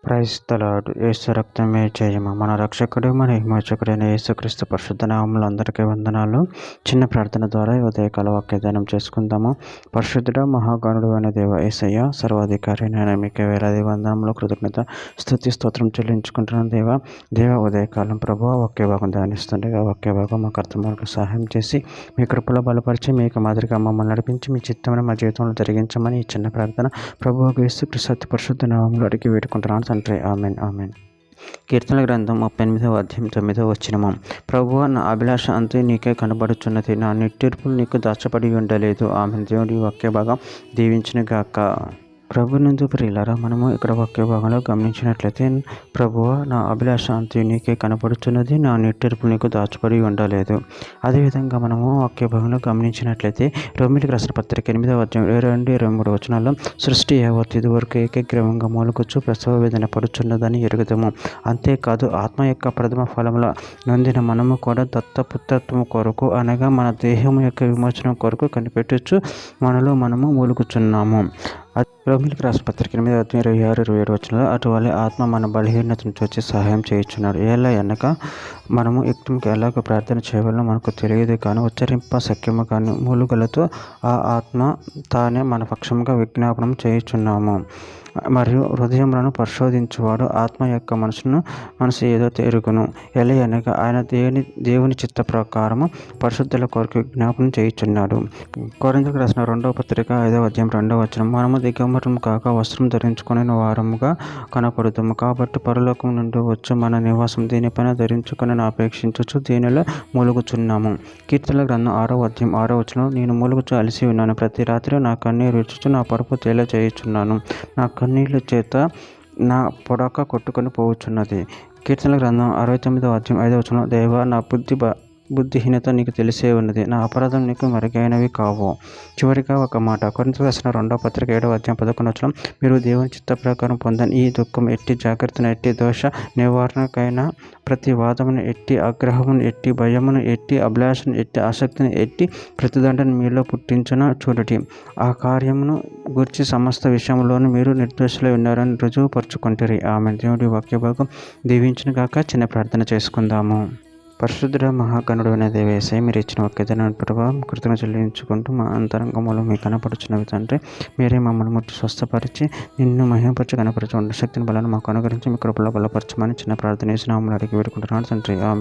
Praise the lord. యేసు రక్తమే జయము. మన రక్షకుడు మన విమోచకుడైన యేసుక్రీస్తు పరిశుద్ధ నామములో అందరికీ వందనాలు. చిన్న ప్రార్థన ద్వారా ఉదయకాల వాక్యదానం చేసుకుందాము. పరిశుద్ధుడ మహాగణుడు అనే దేవ యేసయ్య, సర్వాధికారి అయిన మీకే వేలాది వందనములు, కృతజ్ఞత, స్తుతి, స్తోత్రం చెల్లించుకుంటున్నాను దేవ ఉదయకాలం ప్రభువా వాక్య భాగం ధ్యానిస్తుండగా వాక్య భాగం మాకు అర్థమాలకు సహాయం చేసి మీ కృపలో బలపరిచి మీకు మాదిరిగా మమ్మల్ని నడిపించి మీ చిత్తమైన మా జీవితంలో జరిగించమని ఈ చిన్న ప్రార్థన ప్రభువుకు యేసుక్రీస్తు అతి పరిశుద్ధ నామములో అడిగి వేడుకుంటున్నాను తండ్రి. Amen amen. కీర్తనల గ్రంథం 38వ అధ్యాయం 9వ వచనము. ప్రభువా నా అభిలాష అంతే నీకే కనబడుచున్నది, నా నిట్టూర్పులు నీకు దాచబడి ఉండలేదు. ఆమెన్. దేవుడి వాక్య భాగం దీవించిన గాక. ప్రభునందు ప్రియులారా, మనము ఇక్కడ వాక్య భాగంలో గమనించినట్లయితే ప్రభువా నా అభిలాష అంతే నీకే కనపడుచున్నది, నా నిట్టూర్పులు నీకు దాచబడి ఉండలేదు. అదేవిధంగా మనము వాక్య భాగంలో గమనించినట్లయితే రోమీయులకు రాసిన పత్రిక 8వ అధ్యాయం 22, 23 వచనాల్లో సృష్టి యావత్తు ఇదివరకు ఏకగ్రీవంగా మూలుకొచ్చు ప్రసవ వేదన పడుచున్నదని ఎరుగుదము. అంతేకాదు ఆత్మ యొక్క ప్రథమ ఫలముల నొందిన మనము కూడా దత్తపుత్రత్వము కొరకు అనగా మన దేహము యొక్క విమోచనం కొరకు కనిపెట్టచ్చు మనలో మనము మూలుగుచున్నాము. రోమీయులకు రాసిన పత్రిక 8వ అధ్యాయం 26, 27 వచనాల్లో అటువలే ఆత్మ మన బలహీనతను చూచి సహాయం చేయుచున్నాడు. ఎలా అనగా మనము యుక్తంకి ఎలాగో ప్రార్థన చేయవలనో మనకు తెలియదు, కానీ ఉచ్చరింప సఖ్యము కానీ మూలుగలతో ఆ ఆత్మ తానే మన పక్షముగా విజ్ఞాపనం చేయుచున్నాము. మరియు హృదయములను పరిశోధించువాడు ఆత్మ యొక్క మనసు ఏదో ఎరుగును. ఎలా అనగా ఆయన దేవుని చిత్త ప్రకారము పరిశుద్ధుల కొరకు విజ్ఞాపనం చేయుచున్నాడు. కొరింథీయులకు రాసిన 2వ పత్రిక 5వ అధ్యాయం 2వ వచనం. మనము దిగంబరం కాక వస్త్రం ధరించుకుని వారముగా కనపడుతాము. కాబట్టి పరలోకం నుండి వచ్చు మన నివాసం దీనిపైన ధరించుకొని అపేక్షించచ్చు, దీనిలో మూలుగుచున్నాము. కీర్తనల గ్రంథం 6వ అధ్యాయం 6వ వచనం. నేను మూలుగుచు అలసి ఉన్నాను, ప్రతి రాత్రి నా కన్నీరు విడుచుచు నా పరుపు తేల చేయుచున్నాను, నా కన్నీళ్ళ చేత నా పొడక కొట్టుకొని పోవచ్చున్నది. కీర్తనల గ్రంథం 69వ అధ్యాయం 5వ వచనం. దేవా నా బుద్ధిహీనత నీకు తెలిసే ఉన్నది, నా అపరాధం నీకు మరుగైనవి కావు. చివరిగా ఒక మాట. కొరింథీయులకు రాసిన 2వ పత్రిక 7వ అధ్యాయం 11వ వచనం. మీరు దేవుని చిత్త ప్రకారం పొందని ఈ దుఃఖం ఎట్టి, జాగ్రత్తను ఎట్టి, దోష నివారణకైనా ప్రతి వాదమును ఎట్టి, ఆగ్రహమును ఎట్టి, భయమును ఎట్టి, అభిలాషను ఎట్టి, ఆసక్తిని ఎట్టి, ప్రతిదండను మీలో పుట్టించున చూడటి. ఆ కార్యమును గురించి సమస్త విషయంలోనూ మీరు నిర్దోషులై ఉన్నారని రుజువుపరుచుకుంటారు. ఆమె. దేవుడి వాక్య భాగం దీవించిన గాక. చిన్న ప్రార్థన చేసుకుందాము. పరిశుద్ధుడ మహాగణుడు అనే దేవ యేసయ్య, మీరు ఇచ్చిన వాక్యదానాన్ని ప్రభావం కృతజ్ఞత చెల్లించుకుంటూ మా అంతరంగంలో మీకు కనపడుచున్నవి తండ్రి. మీరే మమ్మల్ని ముట్టి స్వస్థపరిచి నిన్ను మహిమపరిచి కనపరిచి ఉండే శక్తిని బలాన్ని మాకు అనుగ్రహించి మీ కృపలో బలపరచమని చిన్న ప్రార్థన చేసి నామములో అడిగి వేడుకుంటున్నాను తండ్రి. ఆమె.